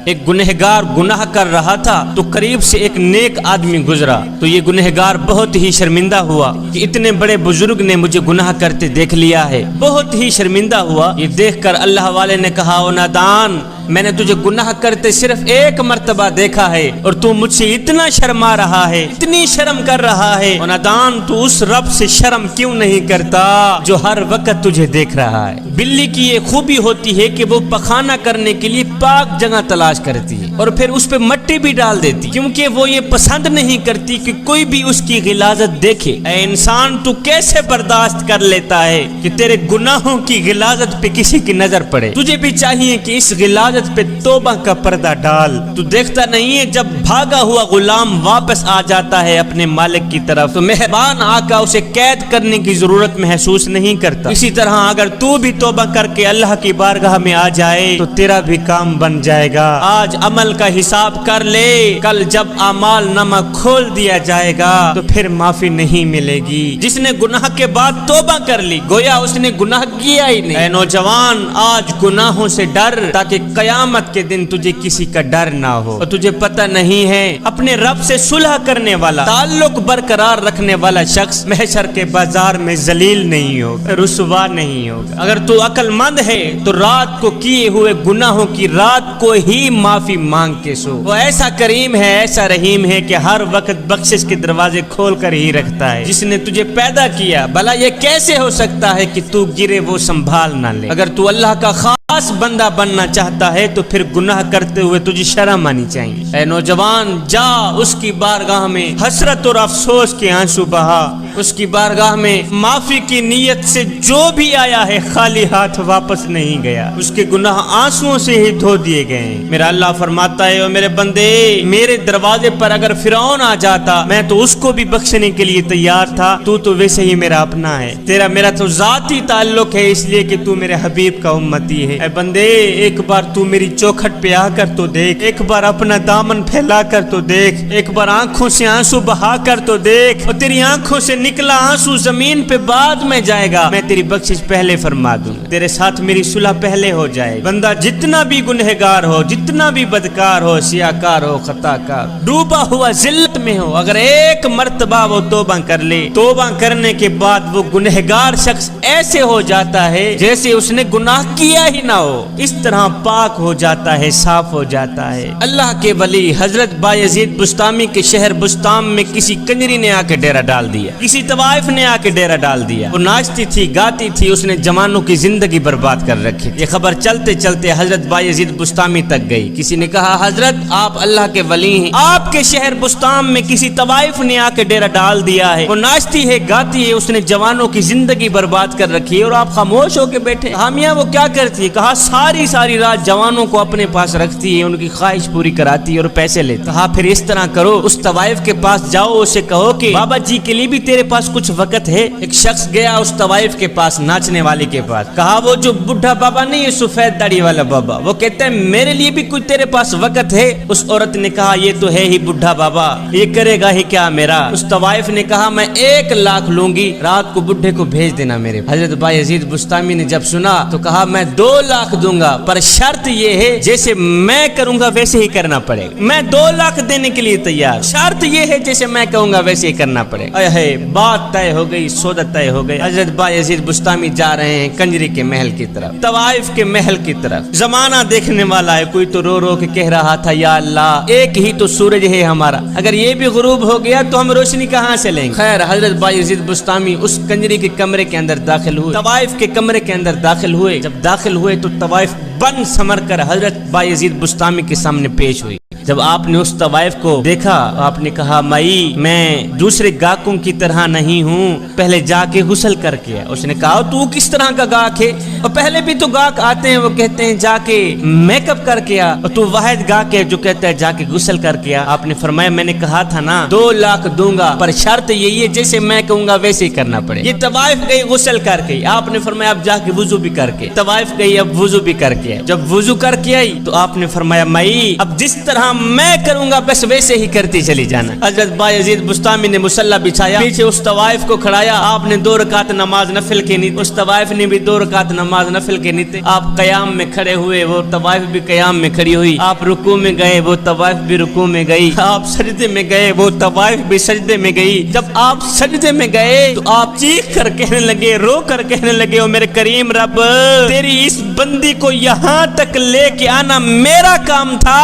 ایک گنہگار گناہ کر رہا تھا تو قریب سے ایک نیک آدمی گزرا تو یہ گنہگار بہت ہی شرمندہ ہوا کہ اتنے بڑے بزرگ نے مجھے گناہ کرتے دیکھ لیا ہے، بہت ہی شرمندہ ہوا۔ یہ دیکھ کر اللہ والے نے کہا، او نادان، میں نے تجھے گناہ کرتے صرف ایک مرتبہ دیکھا ہے اور تو مجھ سے اتنا شرما رہا ہے، اتنی شرم کر رہا ہے۔ او نادان، تو اس رب سے شرم کیوں نہیں کرتا جو ہر وقت تجھے دیکھ رہا ہے؟ بلی کی یہ خوبی ہوتی ہے کہ وہ پخانہ کرنے کے لیے پاک جگہ تلاش کرتی ہے اور پھر اس پہ مٹی بھی ڈال دیتی، کیونکہ وہ یہ پسند نہیں کرتی کہ کوئی بھی اس کی غلاظت دیکھے۔ اے انسان، تو کیسے برداشت کر لیتا ہے کہ تیرے گناہوں کی غلاظت پہ کسی کی نظر پڑے؟ تجھے بھی چاہیے کہ اس غلاظت پہ توبہ کا پردہ ڈال۔ تو دیکھتا نہیں ہے جب بھاگا ہوا غلام واپس آ جاتا ہے اپنے مالک کی طرف تو مہربان آقا اسے قید کرنے کی ضرورت محسوس نہیں کرتا۔ اسی طرح اگر تو بھی توبہ کر کے اللہ کی بارگاہ میں آ جائے تو تیرا بھی کام بن جائے گا۔ آج عمل کا حساب کر لے، کل جب اعمال نامہ کھول دیا جائے گا تو پھر معافی نہیں ملے گی۔ جس نے گناہ کے بعد توبہ کر لی گویا اس نے گناہ کیا ہی نہیں۔ اے نوجوان، آج گناہوں سے ڈر تاکہ قیامت کے دن تجھے کسی کا ڈر نہ ہو۔ اور تجھے پتہ نہیں ہے اپنے رب سے صلح کرنے والا، تعلق برقرار رکھنے والا شخص محشر کے بازار میں ذلیل نہیں ہوگا، رسوا نہیں ہوگا۔ اگر تو عقل مند ہے تو رات کو کیے ہوئے گناہوں کی رات کو ہی معافی مانگ کے سو۔ وہ ایسا کریم ہے، ایسا رحیم ہے کہ ہر وقت بخشش کے دروازے کھول کر ہی رکھتا ہے۔ جس نے تجھے پیدا کیا، بھلا یہ کیسے ہو سکتا ہے کہ تو گرے وہ سنبھال نہ لے؟ اگر تو اللہ کا خاص بندہ بننا چاہتا ہے تو پھر گناہ کرتے ہوئے تجھے شرم آنی چاہیے۔ اے نوجوان، جا اس کی بارگاہ میں حسرت اور افسوس کے آنسو بہا، اس کی بارگاہ میں معافی کی نیت سے جو بھی آیا ہے خالی ہاتھ واپس نہیں گیا، اس کے گناہ آنسوؤں سے ہی دھو دیے گئے ہیں۔ میرا اللہ فرماتا ہے، او میرے بندے، میرے دروازے پر اگر فرعون آ جاتا میں تو اس کو بھی بخشنے کے لیے تیار تھا، تو ویسے ہی میرا اپنا ہے، تیرا میرا تو ذاتی تعلق ہے اس لیے کہ تو میرے حبیب کا امتی ہے۔ اے بندے، ایک بار تو میری چوکھٹ پہ آ کر تو دیکھ، ایک بار اپنا دامن پھیلا کر تو دیکھ، ایک بار آنکھوں سے آنسو بہا کر تو دیکھ، اور تیری آنکھوں سے نکلا آنسو زمین پہ بعد میں جائے گا، میں تیری بخشش پہلے فرما دوں گا، تیرے ساتھ میری صلح پہلے ہو جائے۔ بندہ جتنا بھی گنہگار ہو، جتنا بھی بدکار ہو، سیاکار ہو، خطا کار، ڈوبا ہوا ذلت میں ہو، اگر ایک مرتبہ وہ توبہ کر لے، توبہ کرنے کے بعد وہ گنہگار شخص ایسے ہو جاتا ہے جیسے اس نے گناہ کیا ہی نہ ہو، اس طرح پاک ہو جاتا ہے، صاف ہو جاتا ہے۔ اللہ کے ولی حضرت بایزید بسطامی کے شہر بسطام میں کسی کنجری نے آ کے ڈیرا ڈال دیا، کسی طوائف نے آ کے ڈیرا ڈال دیا۔ وہ ناچتی تھی، گاتی تھی، اس نے جوانوں کی زندگی برباد کر رکھی۔ یہ خبر چلتے چلتے حضرت بایزید بسطامی تک گئی۔ کسی نے کہا، حضرت آپ اللہ کے ولی ہیں، آپ کے شہر بسطام میں کسی طوائف نے آ کے ڈیرا ڈال دیا ہے، وہ ناچتی ہے، گاتی ہے، اس نے جوانوں کی زندگی برباد کر رکھی ہے اور آپ خاموش ہو کے بیٹھے۔ حامیہ وہ کیا کرتی ہے؟ کہا ساری رات جوانوں کو اپنے پاس رکھتی ہے، ان کی خواہش پوری کراتی ہے اور پیسے لیتی۔ کہا پھر اس طرح کرو، اس طوائف کے پاس جاؤ، اسے کہو کہ بابا جی کے لیے بھی تیرے پاس کچھ وقت ہے۔ ایک شخص گیا اس طوائف کے پاس، ناچنے والے کے پاس، کہا وہ جو بڈھا بابا نہیں ہے، سفید داڑھی والا بابا، وہ کہتا ہے میرے لیے بھی کچھ تیرے پاس وقت ہے؟ اس عورت نے کہا یہ تو ہے ہی بڈھا بابا، یہ کرے گا ہی کیا میرا؟ اس طوائف نے کہا میں 1 لاکھ لوں گی، رات کو بڈھے کو بھیج دینا میرے۔ حضرت بایزید بسطامی نے جب سنا تو کہا میں 2 لاکھ دوں گا، پر شرط یہ ہے جیسے میں کروں گا ویسے ہی کرنا پڑے گا۔ میں 2 لاکھ دینے کے لیے تیار، شرط یہ ہے جیسے میں کہوں گا ویسے ہی کرنا پڑے گا۔ اے بات طے ہو گئی، سودا طے ہو گئی۔ حضرت بایزید بسطامی جا رہے ہیں کنجری کے محل کی طرف، طوائف کے محل کی طرف۔ زمانہ دیکھنے والا ہے، کوئی تو رو رو کے کہہ رہا تھا یا اللہ، ایک ہی تو سورج ہے ہمارا، اگر یہ بھی غروب ہو گیا تو ہم روشنی کہاں سے لیں گے؟ خیر، حضرت بایزید بسطامی اس کنجری کے کمرے کے اندر داخل ہوئے، طوائف کے کمرے کے اندر داخل ہوئے۔ جب داخل ہوئے تو طوائف بن سمر کر حضرت بایزید بسطامی کے سامنے پیش ہوئی۔ جب آپ نے اس طوائف کو دیکھا آپ نے کہا مائی میں دوسرے گاہکوں کی طرح نہیں ہوں، پہلے جا کے غسل کر کے۔ اس نے کہا تو کس طرح کا گاہک ہے؟ اور پہلے بھی تو گاہک آتے ہیں وہ کہتے ہیں جا کے میک اپ کر کے آ، اور تو واحد گاہک ہے جو کہتا ہے جا کے غسل کر کے آ۔ آپ نے فرمایا میں نے کہا تھا نا 2 لاکھ دوں گا، پر شرط یہی ہے جیسے میں کہوں گا ویسے ہی کرنا پڑے۔ یہ طوائف گئی غسل کر کے، آپ نے فرمایا اب جا کے وضو بھی کر کے۔ طوائف گئی اب وضو بھی کر کے، جب وضو کر کے آئی تو آپ نے فرمایا مائی اب جس طرح میں کروں گا بس ویسے ہی کرتی چلی جانا۔ حضرت بایزید بستامی نے مصلی بچھایا، پیچھے اس طوائف کو کھڑایا، آپ نے 2 رکعت نماز نفل کی نہیں، اس طوائف نے بھی 2 رکعت نماز نفل کی نہیں تھے۔ آپ قیام میں کھڑے ہوئے، وہ طوائف بھی قیام میں کھڑی ہوئی، آپ رکوع میں گئے، وہ طوائف بھی رکوع میں گئی، آپ سجدے میں گئے، وہ طوائف بھی سجدے میں گئی۔ جب آپ سجدے میں گئے تو آپ چیخ کر کہنے لگے، رو کر کہنے لگے، او میرے کریم رب، تیری اس بندی کو یہاں تک لے کے آنا میرا کام تھا،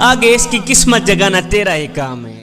آگے اس کی قسمت جگانا تیرا ہی کام ہے۔